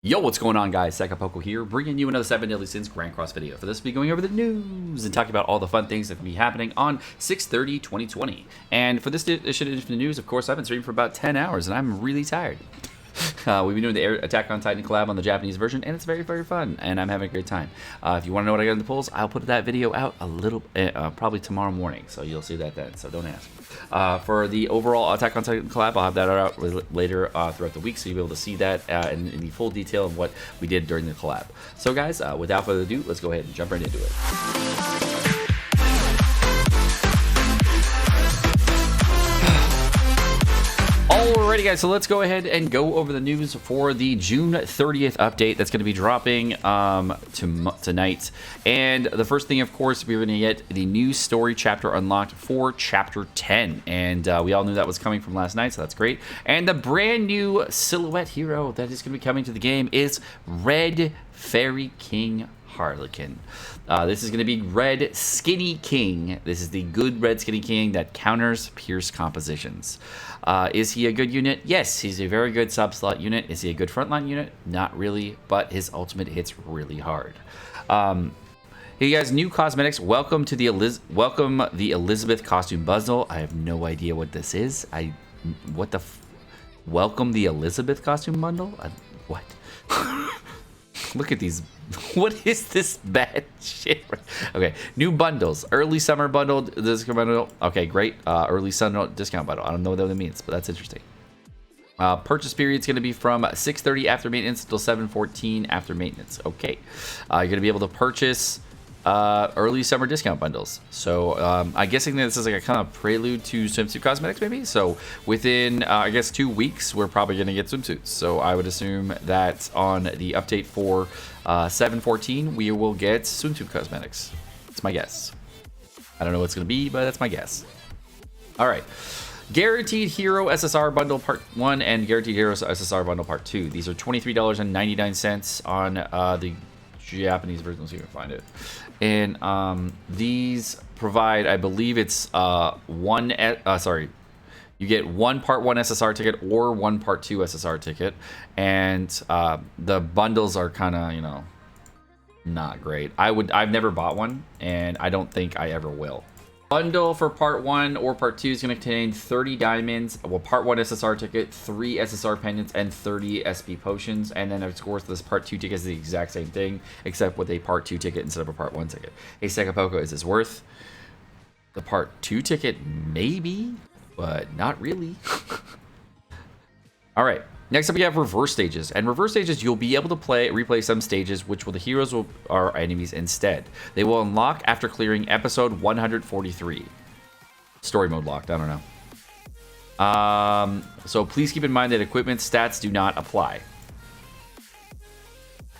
Yo, what's going on, guys? Sekapoko here, bringing you another 7 Deadly Sins Grand Cross video. For this, we'll be going over the news and talking about all the fun things that will be happening on 6/30/2020. And for this edition of the news, of course, I've been streaming for about 10 hours, and I'm really tired. We've been doing the Attack on Titan collab on the Japanese version, and it's very, very fun, and I'm having a great time. If you want to know what I got in the polls, I'll put that video out a little, probably tomorrow morning, so you'll see that then, so don't ask. For the overall Attack on Titan collab, I'll have that out later throughout the week, so you'll be able to see that in the full detail of what we did during the collab. So guys, without further ado, let's go ahead and jump right into it. Alrighty guys, so let's go ahead and go over the news for the June 30th update that's going to be dropping tonight. And the first thing, of course, we're going to get the new story chapter unlocked for Chapter 10. And we all knew that was coming from last night, so that's great. And the brand new silhouette hero that is going to be coming to the game is Red Fairy King Harlequin. This is going to be Red Skinny King. This is the good Red Skinny King that counters Pierce compositions. Is he a good unit? Yes, he's a very good sub-slot unit. Is he a good frontline unit? Not really, but his ultimate hits really hard. Hey guys, new cosmetics. Welcome the Elizabeth costume bundle. I have no idea what this is. Welcome the Elizabeth costume bundle? What? Look at these. What is this bad shit? Okay, new bundles. Early summer bundle, discount bundle. Okay, great. Early summer discount bundle. I don't know what that means, but that's interesting. Purchase period is going to be from 6:30 after maintenance until 7:14 after maintenance. Okay, you're going to be able to purchase early summer discount bundles. So I'm guessing that this is like a kind of prelude to swimsuit cosmetics, maybe. So within I guess 2 weeks, we're probably going to get swimsuits. So I would assume that on the update for 7:14, we will get swimsuit cosmetics. That's my guess. I don't know what it's going to be, but that's my guess. All right. Guaranteed Hero SSR Bundle Part 1 and Guaranteed Hero SSR Bundle Part 2. These are $23.99 on the Japanese version. Let's see if I can find it. And these provide, I believe it's you get one Part 1 SSR ticket or one Part 2 SSR ticket. And the bundles are kind of, you know, not great. I've never bought one, and I don't think I ever will. Bundle for Part 1 or Part 2 is going to contain 30 diamonds, well, Part 1 SSR ticket, 3 SSR pendants, and 30 SP potions. And then, of course, this Part 2 ticket is the exact same thing, except with a Part 2 ticket instead of a Part 1 ticket. Hey, Sekapoko, is this worth the Part 2 ticket? Maybe, but not really. All right. Next up, we have reverse stages. And reverse stages, you'll be able to replay some stages, which the heroes are enemies instead. They will unlock after clearing episode 143. Story mode locked, I don't know. So please keep in mind that equipment stats do not apply.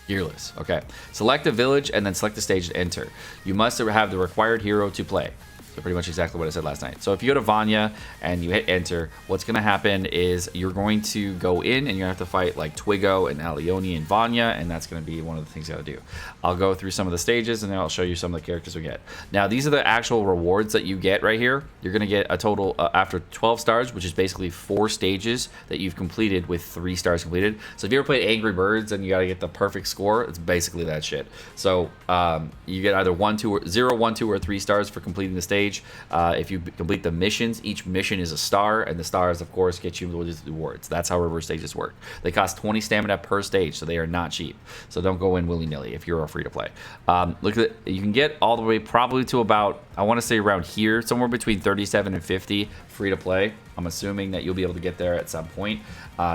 Gearless, okay. Select a village and then select the stage to enter. You must have the required hero to play. So pretty much exactly what I said last night. So if you go to Vanya and you hit enter, what's going to happen is you're going to go in and you're going to have to fight like Twigo and Alioni and Vanya, and that's going to be one of the things you got to do. I'll go through some of the stages and then I'll show you some of the characters we get. Now, these are the actual rewards that you get right here. You're going to get a total after 12 stars, which is basically 4 stages that you've completed with 3 stars completed. So if you ever played Angry Birds and you got to get the perfect score, it's basically that shit. So you get either 0, 1, 2, or 3 stars for completing the stage. If you complete the missions, each mission is a star, and the stars, of course, get you the rewards. That's how reverse stages work. They cost 20 stamina per stage, so they are not cheap. So don't go in willy-nilly if you're a free-to-play. Look at it. You can get all the way probably to about, I want to say around here, somewhere between 37 and 50 free-to-play. I'm assuming that you'll be able to get there at some point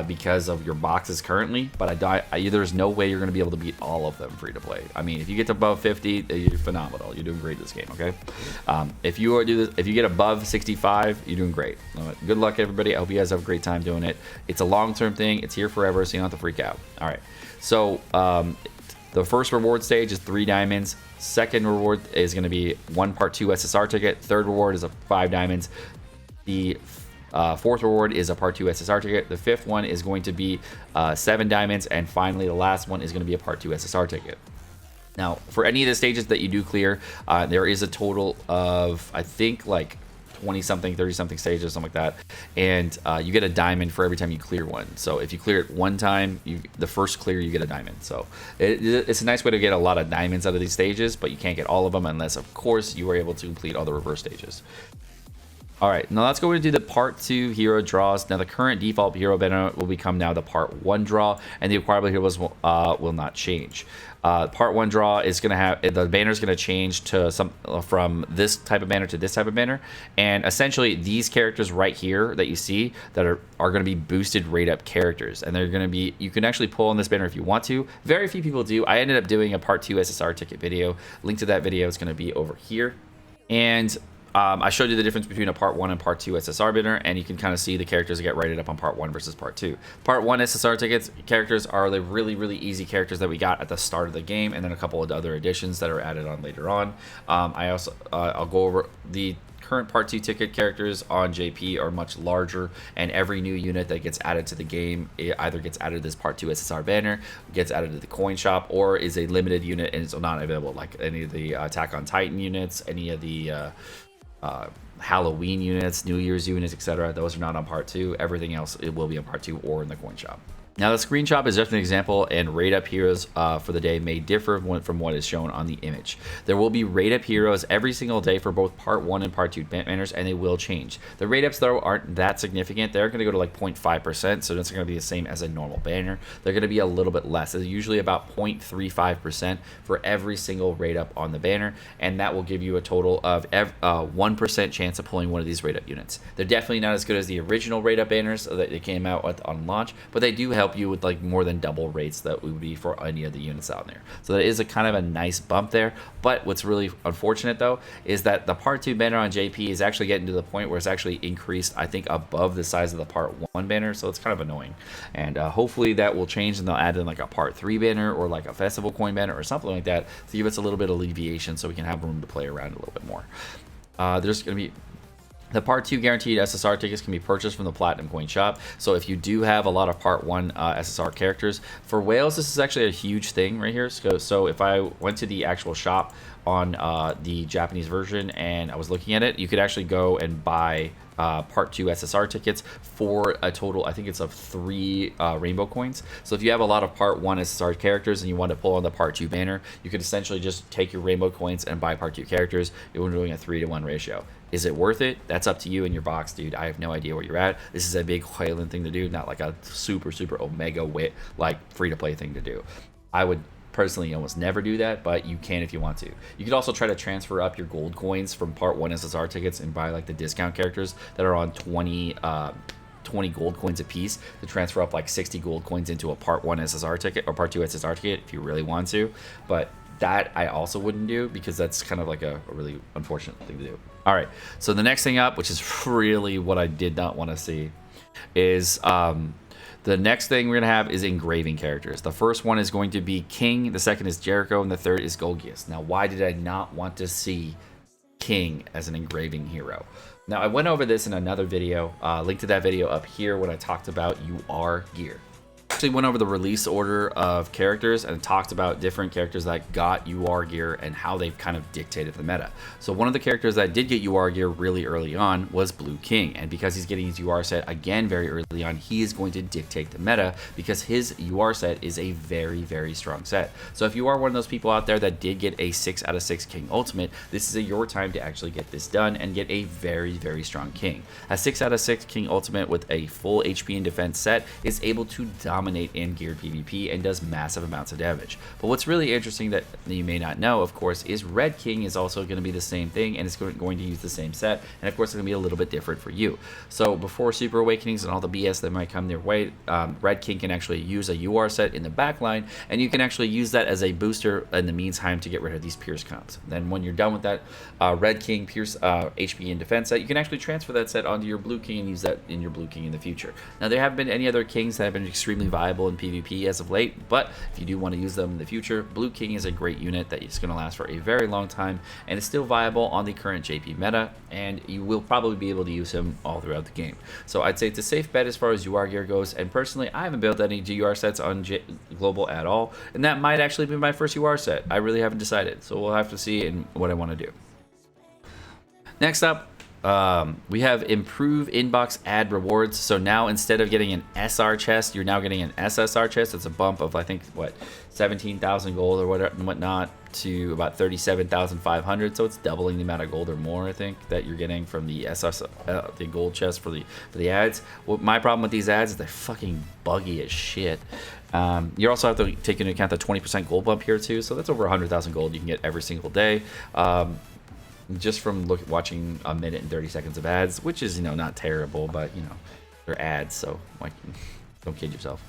because of your boxes currently, but there's no way you're going to be able to beat all of them free to play. I mean, if you get to above 50, you're phenomenal. You're doing great this game, okay? If you get above 65, you're doing great. Good luck, everybody. I hope you guys have a great time doing it. It's a long-term thing. It's here forever, so you don't have to freak out. All right. So the first reward stage is 3 diamonds. Second reward is going to be 1 Part 2 SSR ticket. Third reward is 5 diamonds. The fourth reward is a Part 2 SSR ticket. The fifth one is going to be 7 diamonds. And finally, the last one is going to be a Part 2 SSR ticket. Now, for any of the stages that you do clear, there is a total of, I think, like 20 something, 30 something stages, something like that, and you get a diamond for every time you clear one. So if you clear it one time, the first clear you get a diamond. So it's a nice way to get a lot of diamonds out of these stages, but you can't get all of them unless, of course, you are able to complete all the reverse stages. All right, now let's go into the part 2 hero draws. Now the current default hero banner will become now the part 1 draw, and the acquirable heroes will not change. Part 1 draw is going to have, the banner is going to change to from this type of banner to this type of banner, and essentially these characters right here that you see that are going to be boosted rate up characters, and they're going to be, you can actually pull on this banner if you want to. Very few people do. I ended up doing a part 2 SSR ticket video. Link to that video is going to be over here, and I showed you the difference between a part 1 and part 2 SSR banner, and you can kind of see the characters that get rated up on part 1 versus part 2. Part 1 SSR tickets characters are the really, really easy characters that we got at the start of the game, and then a couple of other additions that are added on later on. I'll go over the current part 2 ticket characters on JP are much larger, and every new unit that gets added to the game, it either gets added to this part 2 SSR banner, gets added to the coin shop, or is a limited unit and it's not available, like any of the Attack on Titan units, any of the Halloween units, New Year's units, etc. Those are not on part 2. Everything else, it will be on part 2 or in the coin shop. Now the screenshot is just an example, and rate up heroes for the day may differ from what is shown on the image. There will be rate up heroes every single day for both part 1 and part 2 banners, and they will change. The rate ups though aren't that significant. They're going to go to like 0.5%, so it's going to be the same as a normal banner. They're going to be a little bit less. It's usually about 0.35% for every single rate up on the banner, and that will give you a total of 1% chance of pulling one of these rate up units. They're definitely not as good as the original rate up banners that they came out with on launch, but they do help you with like more than double rates that would be for any of the units out there. So that is a kind of a nice bump there. But what's really unfortunate though is that the part 2 banner on JP is actually getting to the point where it's actually increased, I think, above the size of the part 1 banner. So it's kind of annoying, and hopefully that will change, and they'll add in like a part 3 banner or like a festival coin banner or something like that to give us a little bit of alleviation so we can have room to play around a little bit more. There's going to be the part 2 guaranteed SSR tickets can be purchased from the Platinum Coin Shop. So if you do have a lot of part 1 SSR characters, for whales, this is actually a huge thing right here. So if I went to the actual shop on the Japanese version and I was looking at it, you could actually go and buy part 2 SSR tickets for a total, I think it's of 3 rainbow coins. So if you have a lot of part 1 SSR characters and you want to pull on the part 2 banner, you could essentially just take your rainbow coins and buy part 2 characters. You're doing a 3-to-1 ratio. Is it worth it? That's up to you in your box, dude. I have no idea where you're at. This is a big whaling thing to do, not like a super omega wit like free-to-play thing to do. I would personally almost never do that, but you can if you want to. You could also try to transfer up your gold coins from part 1 SSR tickets and buy like the discount characters that are on 20 gold coins a piece to transfer up like 60 gold coins into a part 1 SSR ticket or part 2 SSR ticket if you really want to. But that I also wouldn't do, because that's kind of like a really unfortunate thing to do. All right, so the next thing up, which is really what I did not want to see, is the next thing we're going to have is engraving characters. The first one is going to be King, the second is Jericho, and the third is Golgius. Now, why did I not want to see King as an engraving hero? Now, I went over this in another video. Link to that video up here when I talked about UR gear. Actually went over the release order of characters and talked about different characters that got UR gear and how they've kind of dictated the meta. So one of the characters that did get UR gear really early on was Blue King, and because he's getting his UR set again very early on, he is going to dictate the meta because his UR set is a very strong set. So if you are one of those people out there that did get a 6 out of 6 King Ultimate, this is your time to actually get this done and get a very strong King. A 6 out of 6 King Ultimate with a full HP and defense set is able to dominate in geared PvP and does massive amounts of damage. But what's really interesting that you may not know, of course, is Red King is also going to be the same thing, and it's going to use the same set, and of course it's going to be a little bit different for you. So before Super Awakenings and all the BS that might come their way, Red King can actually use a UR set in the backline, and you can actually use that as a booster in the meantime to get rid of these Pierce comps. Then when you're done with that Red King Pierce HP and defense set, you can actually transfer that set onto your Blue King and use that in your Blue King in the future. Now, there haven't been any other Kings that have been extremely viable in PvP as of late, but if you do want to use them in the future, Blue King is a great unit that is going to last for a very long time and is still viable on the current JP meta, and you will probably be able to use him all throughout the game. So I'd say it's a safe bet as far as UR gear goes, and personally I haven't built any UR sets on Global at all, and that might actually be my first UR set. I really haven't decided, so we'll have to see in what I want to do. Next up, we have improve inbox ad rewards. So now instead of getting an SR chest, you're now getting an SSR chest. It's a bump of, I think, what, 17,000 gold or whatnot to about 37,500. So it's doubling the amount of gold or more, I think, that you're getting from the the gold chest for the ads. What my problem with these ads is they're fucking buggy as shit. You also have to take into account the 20% gold bump here too. So that's over 100,000 gold you can get every single day. Just from watching a minute and 30 seconds of ads, which is, not terrible, but, they're ads, so, like, don't kid yourself.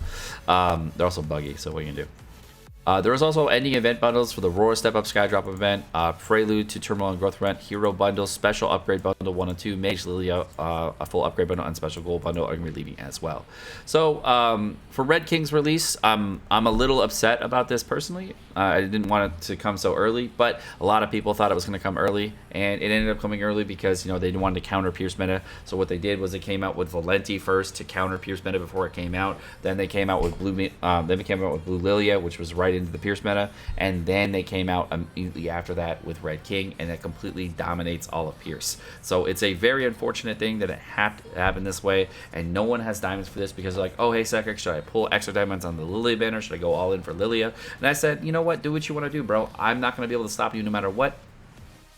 They're also buggy, so what are you going to do? There was also ending event bundles for the Roar Step Up Skydrop event, Prelude to Terminal and Growth event, Hero Bundle, Special Upgrade Bundle 1 and 2, Mage Lilia, a full upgrade bundle, and Special Gold Bundle are going to be leaving as well. So for Red King's release, I'm a little upset about this personally. I didn't want it to come so early, but a lot of people thought it was going to come early, and it ended up coming early because they wanted to counter Pierce meta. So what they did was they came out with Valenti first to counter Pierce meta before it came out. Then they came out with Blue Lilia, which was right into the Pierce meta, and then they came out immediately after that with Red King, and it completely dominates all of Pierce. So it's a very unfortunate thing that it had to happen this way, and no one has diamonds for this because they're like, oh hey Sekapoko, should I pull extra diamonds on the Lilia banner? Should I go all in for Lilia? And I said, you know what, do what you want to do, bro. I'm not going to be able to stop you no matter what.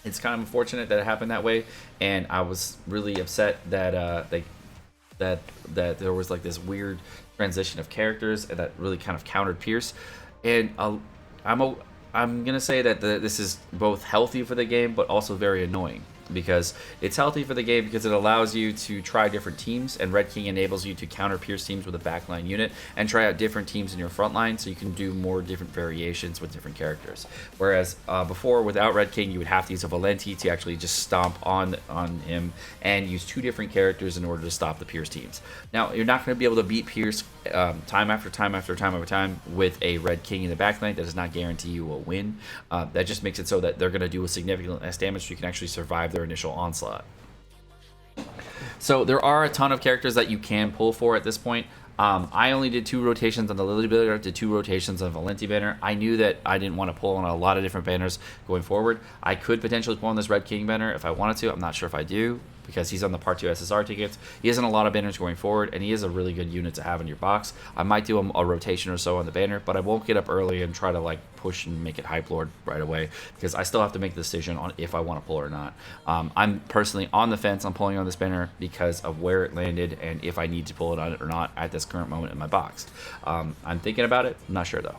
It's kind of unfortunate that it happened that way, and I was really upset that that there was like this weird transition of characters and that really kind of countered Pierce. And I'm gonna say that this is both healthy for the game, but also very annoying. Because it's healthy for the game because it allows you to try different teams, and Red King enables you to counter Pierce teams with a backline unit and try out different teams in your front line, so you can do more different variations with different characters. Whereas before, without Red King, you would have to use a Valenti to actually just stomp on him and use two different characters in order to stop the Pierce teams. Now, you're not going to be able to beat Pierce time after time with a Red King in the backline. That does not guarantee you a win. That just makes it so that they're going to do a significant less damage, so you can actually survive their initial onslaught. So there are a ton of characters that you can pull for at this point. I only did 2 rotations on the Lily banner, did 2 rotations on Valenti banner. I knew that I didn't want to pull on a lot of different banners going forward. I could potentially pull on this Red King banner if I wanted to. I'm not sure if I do, because he's on the Part 2 SSR tickets. He isn't a lot of banners going forward, and he is a really good unit to have in your box. I might do a rotation or so on the banner, but I won't get up early and try to like push and make it Hype Lord right away, because I still have to make the decision on if I want to pull or not. I'm personally on the fence on pulling on this banner because of where it landed and if I need to pull it on it or not at this current moment in my box. I'm thinking about it. I'm not sure though.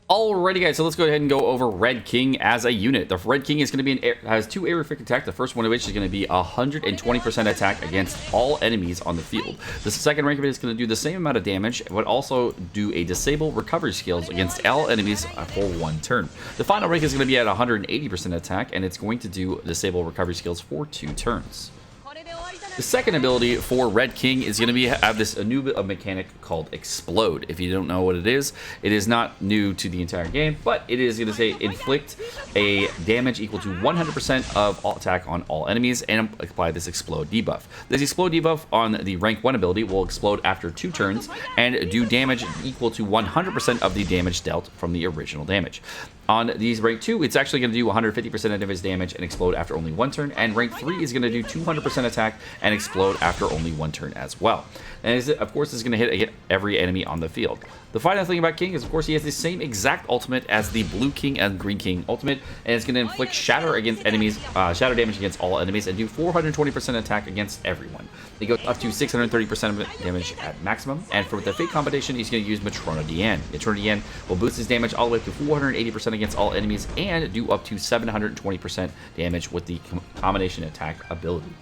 Alrighty guys, so let's go ahead and go over Red King as a unit. The Red King is going to be has 2 area restricted attack, the first one of which is going to be 120% attack against all enemies on the field. The second rank of it is going to do the same amount of damage, but also do a disable recovery skills against all enemies for 1 turn. The final rank is going to be at 180% attack, and it's going to do disable recovery skills for 2 turns. The second ability for Red King is going to have a new mechanic called Explode. If you don't know what it is not new to the entire game, but it is going to say inflict a damage equal to 100% of all attack on all enemies and apply this Explode debuff. This Explode debuff on the rank 1 ability will explode after 2 turns and do damage equal to 100% of the damage dealt from the original damage. On these rank 2, it's actually going to do 150% of his damage and explode after only 1 turn, and rank 3 is going to do 200% attack and explode after only 1 turn as well. And of course, it's going to hit every enemy on the field. The final thing about King is, of course, he has the same exact ultimate as the Blue King and Green King ultimate, and it's going to inflict shatter against enemies, shatter damage against all enemies, and do 420% attack against everyone. He goes up to 630% of damage at maximum, and for the Fate combination, he's going to use Matrona Diane. Matrona Diane will boost his damage all the way up to 480% against all enemies, and do up to 720% damage with the combination attack ability.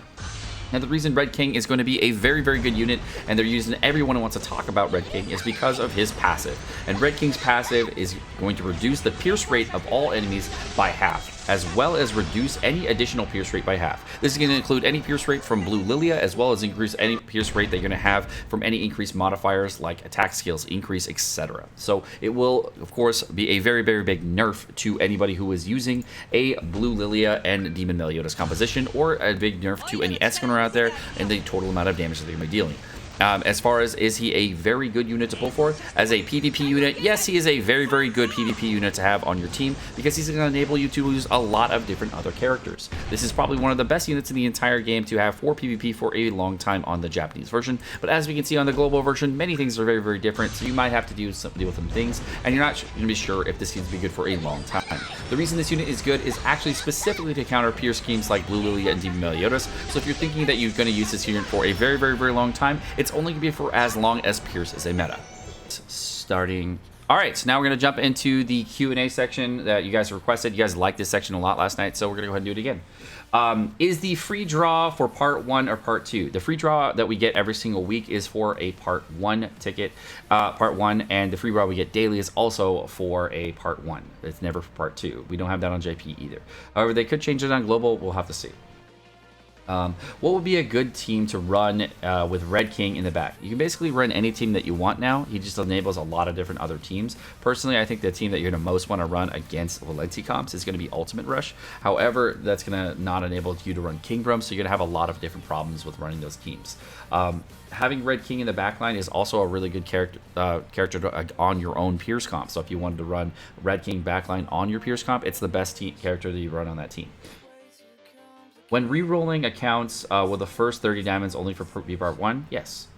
Now, the reason Red King is going to be a very, very good unit, and they're using everyone who wants to talk about Red King, is because of his passive. And Red King's passive is going to reduce the pierce rate of all enemies by half, as well as reduce any additional pierce rate by half. This is going to include any pierce rate from Blue Lilia, as well as increase any pierce rate that you're going to have from any increased modifiers like attack skills increase, etc. So it will, of course, be a very, very big nerf to anybody who is using a Blue Lilia and Demon Meliodas composition, or a big nerf to any Escanor out there and the total amount of damage that they're going to be dealing. As far as is he a very good unit to pull for? As a PvP unit, yes, he is a very, very good PvP unit to have on your team because he's going to enable you to use a lot of different other characters. This is probably one of the best units in the entire game to have for PvP for a long time on the Japanese version. But as we can see on the global version, many things are very, very different. So you might have to deal with some things, and you're not going to be sure if this seems to be good for a long time. The reason this unit is good is actually specifically to counter Pierce schemes like Blue Lilia and Demon Meliodas. So if you're thinking that you're going to use this unit for a very, very, very long time, it's only going to be for as long as Pierce is a meta. Starting. All right, so now we're going to jump into the Q&A section that you guys requested. You guys liked this section a lot last night, so we're going to go ahead and do it again. Is the free draw for part 1 or part 2? The free draw that we get every single week is for a part 1 ticket, part 1, and the free draw we get daily is also for a part 1. It's never for part 2. We don't have that on JP either. However, they could change it on global. We'll have to see. What would be a good team to run with Red King in the back? You can basically run any team that you want now. He just enables a lot of different other teams. Personally, I think the team that you're going to most want to run against Valenti comps is going to be Ultimate Rush. However, that's going to not enable you to run Kingdom, so you're going to have a lot of different problems with running those teams. Having Red King in the backline is also a really good character on your own Pierce comp. So if you wanted to run Red King backline on your Pierce comp, it's the best character that you run on that team. When re-rolling accounts, will the first 30 diamonds only for Part 1? Yes.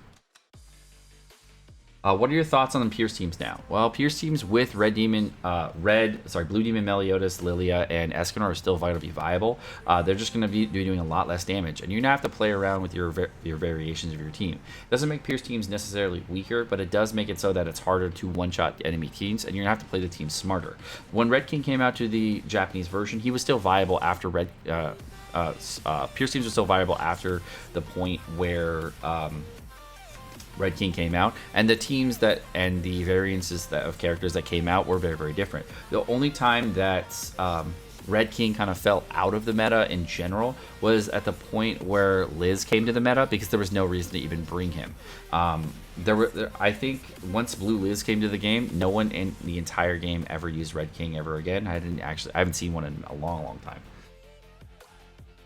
What are your thoughts on the Pierce teams now? Well, Pierce teams with Blue Demon Meliodas, Lilia, and Escanor are still going to be viable. They're just going to be doing a lot less damage, and you're going to have to play around with your variations of your team. It doesn't make Pierce teams necessarily weaker, but it does make it so that it's harder to one-shot enemy teams, and you're going to have to play the team smarter. When Red King came out to the Japanese version, he was still viable after Pierce teams were still viable after the point where Red King came out, and the teams and the variances of characters that came out were very, very different. The only time that Red King kind of fell out of the meta in general was at the point where Liz came to the meta, because there was no reason to even bring him. I think once Blue Liz came to the game, no one in the entire game ever used Red King ever again. I haven't seen one in a long, long time.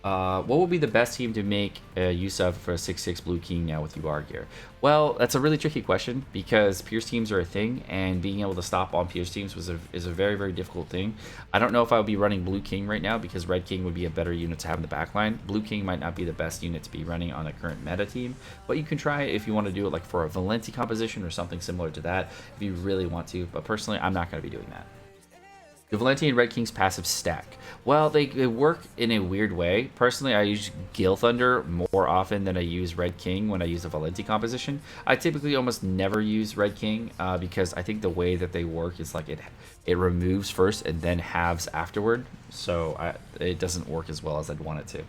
What would be the best team to make use of for a 6/6 Blue King now with UR gear? Well, that's a really tricky question because Pierce teams are a thing, and being able to stop on Pierce teams is a very, very difficult thing. I don't know if I would be running Blue King right now because Red King would be a better unit to have in the backline. Blue King might not be the best unit to be running on a current meta team, but you can try it if you want to do it like for a Valenti composition or something similar to that if you really want to. But personally, I'm not going to be doing that. Do Valenti and Red King's passive stack? Well, they work in a weird way. Personally, I use Gale Thunder more often than I use Red King when I use a Valenti composition. I typically almost never use Red King because I think the way that they work is like it removes first and then halves afterward. So it doesn't work as well as I'd want it to.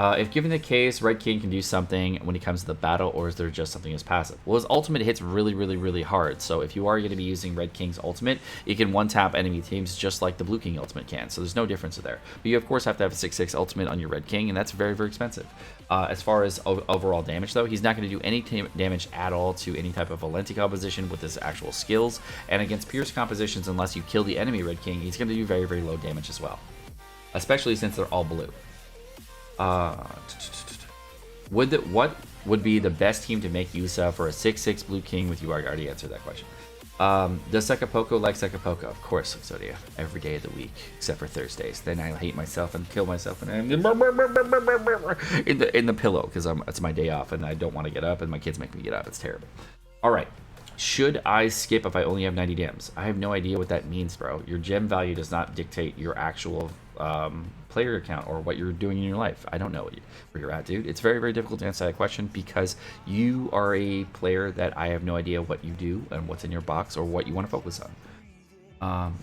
If given the case, Red King can do something when it comes to the battle, or is there just something as passive? Well, his ultimate hits really, really, really hard. So if you are going to be using Red King's ultimate, it can one-tap enemy teams just like the Blue King ultimate can. So there's no difference there. But you, of course, have to have a 6/6 ultimate on your Red King, and that's very, very expensive. As far as overall damage, though, he's not going to do any damage at all to any type of Valenti composition with his actual skills. And against Pierce compositions, unless you kill the enemy Red King, he's going to do very, very low damage as well. Especially since they're all blue. What would be the best team to make use of for a 6/6 Blue King with you? I already answered that question. Does Sekapoko like Sekapoko? Of course, Exodia. Every day of the week, except for Thursdays. Then I hate myself and kill myself and I'm in the pillow because it's my day off and I don't want to get up and my kids make me get up. It's terrible. All right. Should I skip if I only have 90 gems? I have no idea what that means, bro. Your gem value does not dictate your actual player account or what you're doing in your life. I don't know where you're at, dude. It's very, very difficult to answer that question because you are a player that I have no idea what you do and what's in your box or what you want to focus on.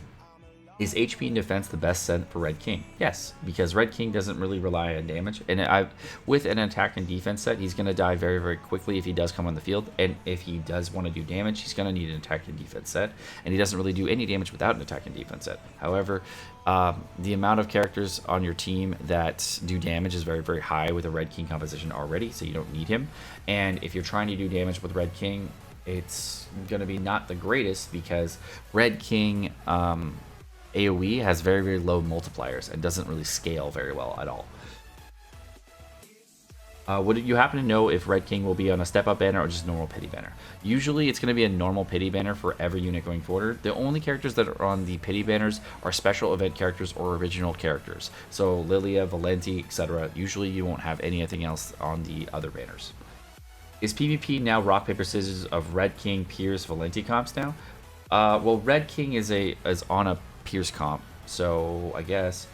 Is HP and defense the best set for Red King? Yes, because Red King doesn't really rely on damage. And with an attack and defense set, he's going to die very, very quickly if he does come on the field. And if he does want to do damage, he's going to need an attack and defense set. And he doesn't really do any damage without an attack and defense set. However, the amount of characters on your team that do damage is very, very high with a Red King composition already, so you don't need him. And if you're trying to do damage with Red King, it's going to be not the greatest because Red King... AoE has very, very low multipliers and doesn't really scale very well at all. Would you happen to know if Red King will be on a step up banner or just normal pity banner? Usually it's going to be a normal pity banner for every unit going forward. The only characters that are on the pity banners are special event characters or original characters. So Lilia, Valenti, etc. Usually you won't have anything else on the other banners. Is PvP now rock, paper, scissors of Red King, Pierce, Valenti comps now? Well, Red King is on a Pierce comp, so I guess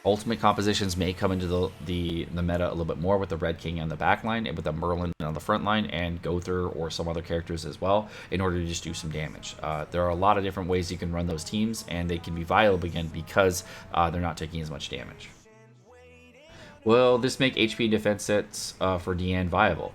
ultimate compositions may come into the meta a little bit more with the Red King on the back line and with the Merlin on the front line and Gother or some other characters as well in order to just do some damage. There are a lot of different ways you can run those teams, and they can be viable again because they're not taking as much damage. Will this make HP defense sets for Deanne viable?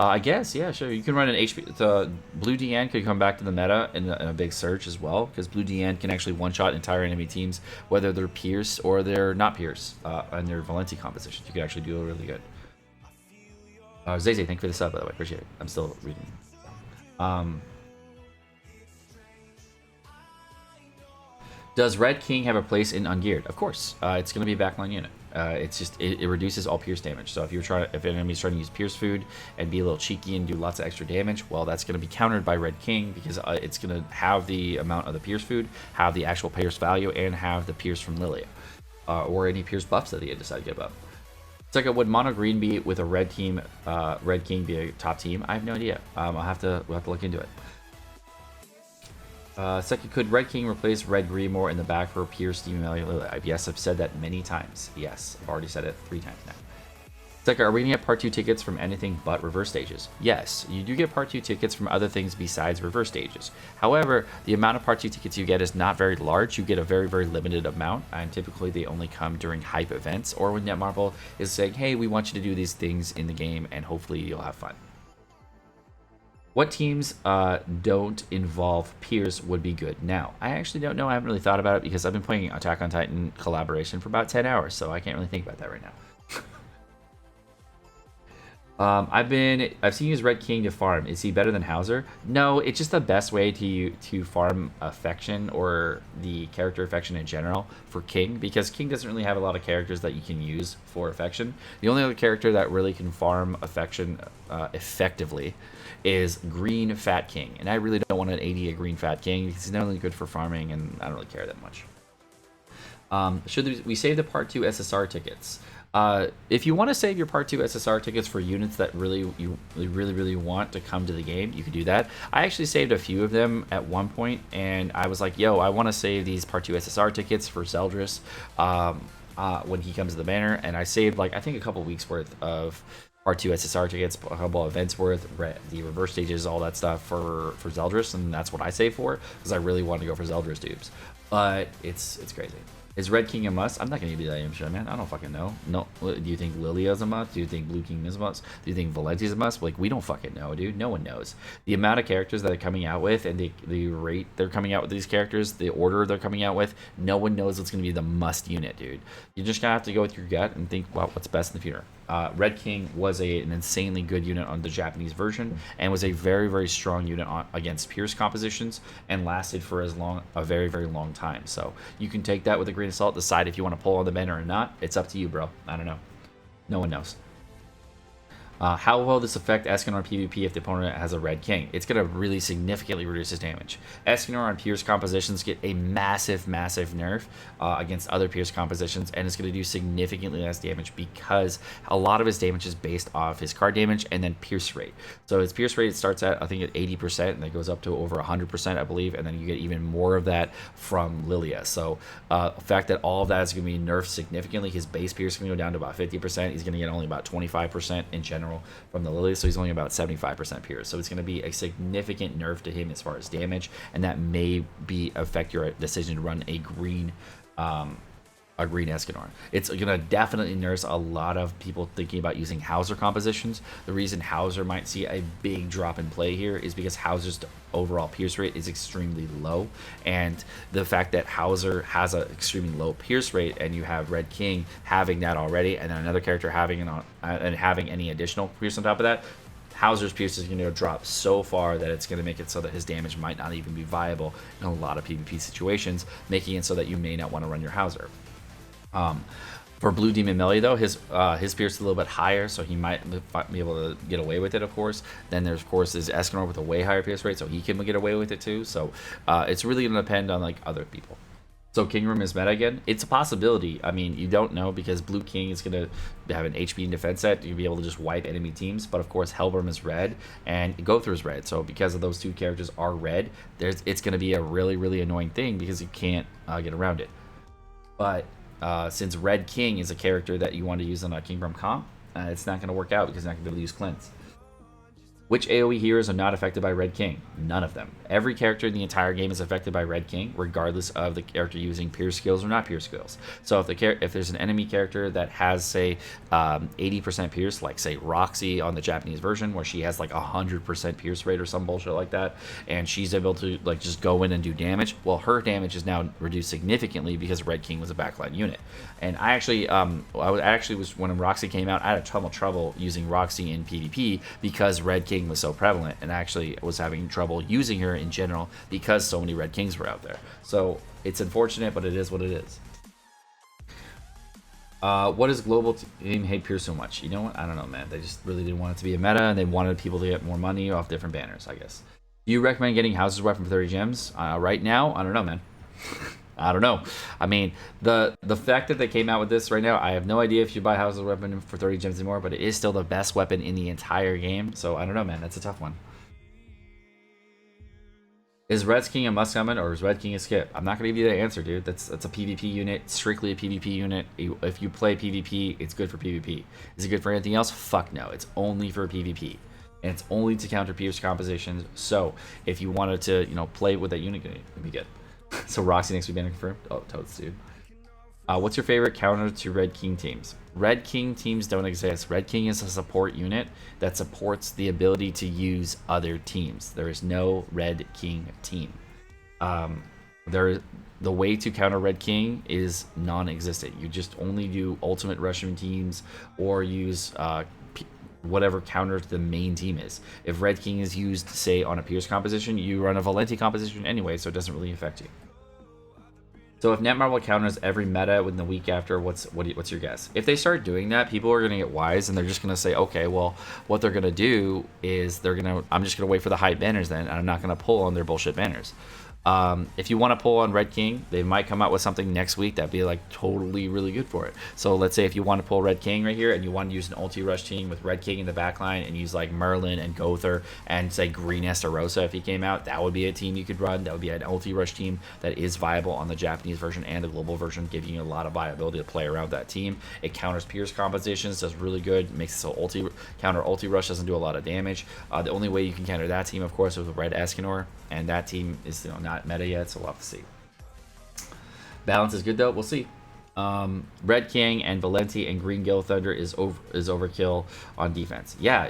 I guess, yeah, sure. You can run an HP. The Blue Deanne could come back to the meta in a big surge as well, because Blue Deanne can actually one-shot entire enemy teams, whether they're Pierce or they're not Pierce, and their Valenti compositions. You can actually do it really good. Zay, thank you for the sub, by the way. Appreciate it. I'm still reading. Does Red King have a place in Ungeared? Of course. It's going to be a backline unit. It's just it reduces all Pierce damage. So if an enemy's trying to use Pierce food and be a little cheeky and do lots of extra damage, well, that's going to be countered by Red King because it's going to have the amount of the Pierce food, have the actual Pierce value, and have the Pierce from Lilia, or any Pierce buffs that they decide to get above. Second, would Mono Green be with a Red team? Red King be a top team? I have no idea. We'll have to look into it. Second, could Red King replace Red Grimoire in the back for Pierce, Steam, Yes, I've said that many times. Yes, I've already said it 3 times now. Second, are we going to get Part 2 tickets from anything but reverse stages? Yes, you do get Part 2 tickets from other things besides reverse stages. However, the amount of Part 2 tickets you get is not very large. You get a very, very limited amount, and typically they only come during hype events or when Netmarble is saying, hey, we want you to do these things in the game, and hopefully you'll have fun. What teams don't involve Pierce would be good? Now, I actually don't know. I haven't really thought about it because I've been playing Attack on Titan collaboration for about 10 hours, so I can't really think about that right now. I've seen you use Red King to farm. Is he better than Hauser? No, it's just the best way to farm affection or the character affection in general for King, because King doesn't really have a lot of characters that you can use for affection. The only other character that really can farm affection effectively is Green Fat King, and I really don't want an AD a Green Fat King because he's not only good for farming, and I don't really care that much. Should we save the Part 2 SSR tickets? If you want to save your Part 2 SSR tickets for units that you really want to come to the game, you can do that. I actually saved a few of them at one point, and I was like, yo, I want to save these Part 2 SSR tickets for Zeldris when he comes to the banner, and I saved, like, I think a couple weeks worth of Part 2 SSR tickets, a couple events worth, the reverse stages, all that stuff for Zeldris, and that's what I saved for, because I really wanted to go for Zeldris dupes. But it's crazy. Is Red King a must? I'm not going to give you that answer, man. I don't fucking know. No. Do you think Lilia's a must? Do you think Blue King is a must? Do you think Valenti's a must? Like, we don't fucking know, dude. No one knows. The amount of characters that are coming out with and the rate they're coming out with these characters, the order they're coming out with, no one knows what's going to be the must unit, dude. You just going to have to go with your gut and think about what's best in the future. Red King was an insanely good unit on the Japanese version and was a very, very strong unit against Pierce compositions and lasted for a very, very long time. So you can take that with a grain of salt, decide if you want to pull on the banner or not. It's up to you, bro. I don't know. No one knows. How will this affect Escanor PvP if the opponent has a Red King? It's going to really significantly reduce his damage. Escanor on Pierce compositions get a massive, massive nerf against other Pierce compositions, and it's going to do significantly less damage because a lot of his damage is based off his card damage and then Pierce rate. So his Pierce rate starts at, I think, at 80%, and it goes up to over 100%, I believe, and then you get even more of that from Lilia. So the fact that all of that is going to be nerfed significantly, his base Pierce is going to go down to about 50%. He's going to get only about 25% in general from the Lilia, so he's only about 75% Pierce. So it's going to be a significant nerf to him as far as damage, and that may affect your decision to run a green Escanor. It's going to definitely nurse a lot of people thinking about using Hauser compositions. The reason Hauser might see a big drop in play here is because Hauser's overall Pierce rate is extremely low, and the fact that Hauser has an extremely low Pierce rate and you have Red King having that already, and then another character having and having any additional Pierce on top of that, Hauser's Pierce is going to drop so far that it's going to make it so that his damage might not even be viable in a lot of PvP situations, making it so that you may not want to run your Hauser. For Blue Demon Melee though, his pierce is a little bit higher, so he might be able to get away with it, of course. Then there's, of course, is Escanor with a way higher pierce rate, so he can get away with it too. So it's really going to depend on like other people. So King Room is meta again. It's a possibility. I mean, you don't know because Blue King is going to have an HP and defense set. You'll be able to just wipe enemy teams. But of course, Hellbrim is red and Gowther is red. So because of those two characters are red, it's going to be a really, really annoying thing because you can't get around it. But since Red King is a character that you want to use on a King Room comp, it's not going to work out because you're not going to be able to use Cleanse. Which AoE heroes are not affected by Red King? None of them. Every character in the entire game is affected by Red King, regardless of the character using Pierce skills or not Pierce skills. So if there's an enemy character that has, say, 80% Pierce, like, say, Roxy on the Japanese version, where she has, like, 100% Pierce rate or some bullshit like that, and she's able to, like, just go in and do damage, well, her damage is now reduced significantly because Red King was a backline unit. And I actually, when Roxy came out, I had trouble using Roxy in PvP because Red King was so prevalent, and actually was having trouble using her in general because so many Red Kings were out there. So it's unfortunate, but it is what it is. What does global team hate Pierce so much? You know what? I don't know, man. They just really didn't want it to be a meta, and they wanted people to get more money off different banners, I guess. Do you recommend getting House's Weapon for 30 gems? Right now, I don't know, man. I don't know. I mean, the fact that they came out with this right now, I have no idea if you buy House's Weapon for 30 gems anymore, but it is still the best weapon in the entire game. So I don't know, man. That's a tough one. Is Red King a must summon or is Red King a skip? I'm not going to give you the answer, dude. That's a PvP unit, strictly a PvP unit. If you play PvP, it's good for PvP. Is it good for anything else? Fuck no. It's only for PvP. And it's only to counter Pierce compositions. So if you wanted to, play with that unit, it'd be good. So Roxy next week banner confirmed? Oh, totes, dude. What's your favorite counter to Red King teams? Red King teams don't exist. Red King is a support unit that supports the ability to use other teams. There is no Red King team. The way to counter Red King is non-existent. You just only do ultimate Russian teams or use whatever counter the main team is. If Red King is used, say, on a Pierce composition, you run a Valenti composition anyway, so it doesn't really affect you. So if Netmarble counters every meta within the week after, what's your guess? If they start doing that, people are going to get wise and they're just going to say, okay, well, what they're going to do is I'm just going to wait for the hype banners then, and I'm not going to pull on their bullshit banners. If you want to pull on Red King, they might come out with something next week that'd be like totally really good for it. So let's say if you want to pull Red King right here and you want to use an ulti rush team with Red King in the backline and use like Merlin and Gowther and say Green Estarossa if he came out, that would be a team you could run. That would be an ulti rush team that is viable on the Japanese version and the global version, giving you a lot of viability to play around that team. It counters Pierce compositions, does really good, makes it so counter ulti rush doesn't do a lot of damage. The only way you can counter that team, of course, is with Red Escanor, and that team is not meta yet, so we'll have to see. Balance is good though, we'll see. Red King and Valenti and Green Gil Thunder is overkill on defense. Yeah,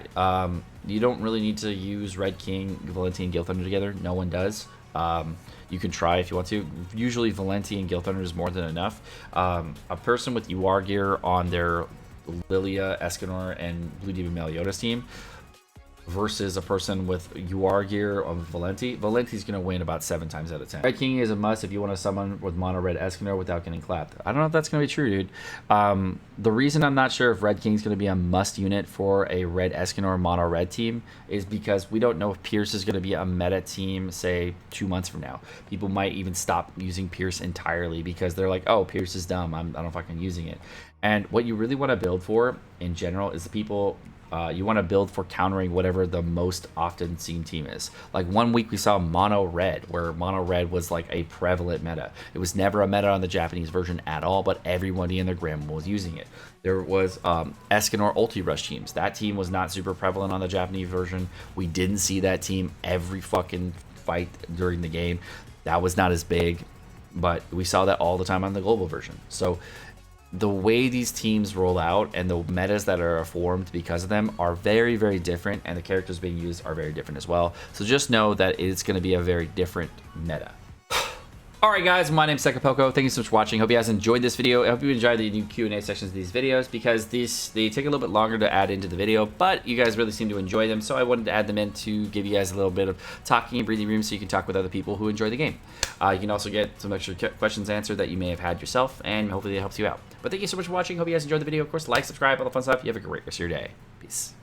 you don't really need to use Red King, Valenti, and Gil Thunder together. No one does. You can try if you want to. Usually Valenti and Gil Thunder is more than enough. A person with UR gear on their Lilia, Escanor, and Blue Demon Meliodas team versus a person with UR gear on Valenti. Valenti's going to win about 7 times out of 10. Red King is a must if you want to summon with mono red Escanor without getting clapped. I don't know if that's going to be true, dude. The reason I'm not sure if Red King's going to be a must unit for a red Escanor mono red team is because we don't know if Pierce is going to be a meta team, say, 2 months from now. People might even stop using Pierce entirely because they're like, oh, Pierce is dumb. I don't fucking using it. And what you really want to build for in general is the people... you want to build for countering whatever the most often seen team is. Like 1 week we saw mono red, where mono red was like a prevalent meta. It was never a meta on the Japanese version at all, but everybody in their gram was using it. There was Escanor ulti rush teams. That team was not super prevalent on the Japanese version. We didn't see that team every fucking fight during the game. That was not as big, but we saw that all the time on the global version. So the way these teams roll out and the metas that are formed because of them are very, very different, and the characters being used are very different as well. So just know that it's going to be a very different meta. Alright guys, my name's Sekapoko. Thank you so much for watching. Hope you guys enjoyed this video. I hope you enjoyed the new Q&A sections of these videos because they take a little bit longer to add into the video, but you guys really seem to enjoy them, so I wanted to add them in to give you guys a little bit of talking and breathing room so you can talk with other people who enjoy the game. You can also get some extra questions answered that you may have had yourself, and hopefully it helps you out. But thank you so much for watching. Hope you guys enjoyed the video. Of course, like, subscribe, all the fun stuff. You have a great rest of your day. Peace.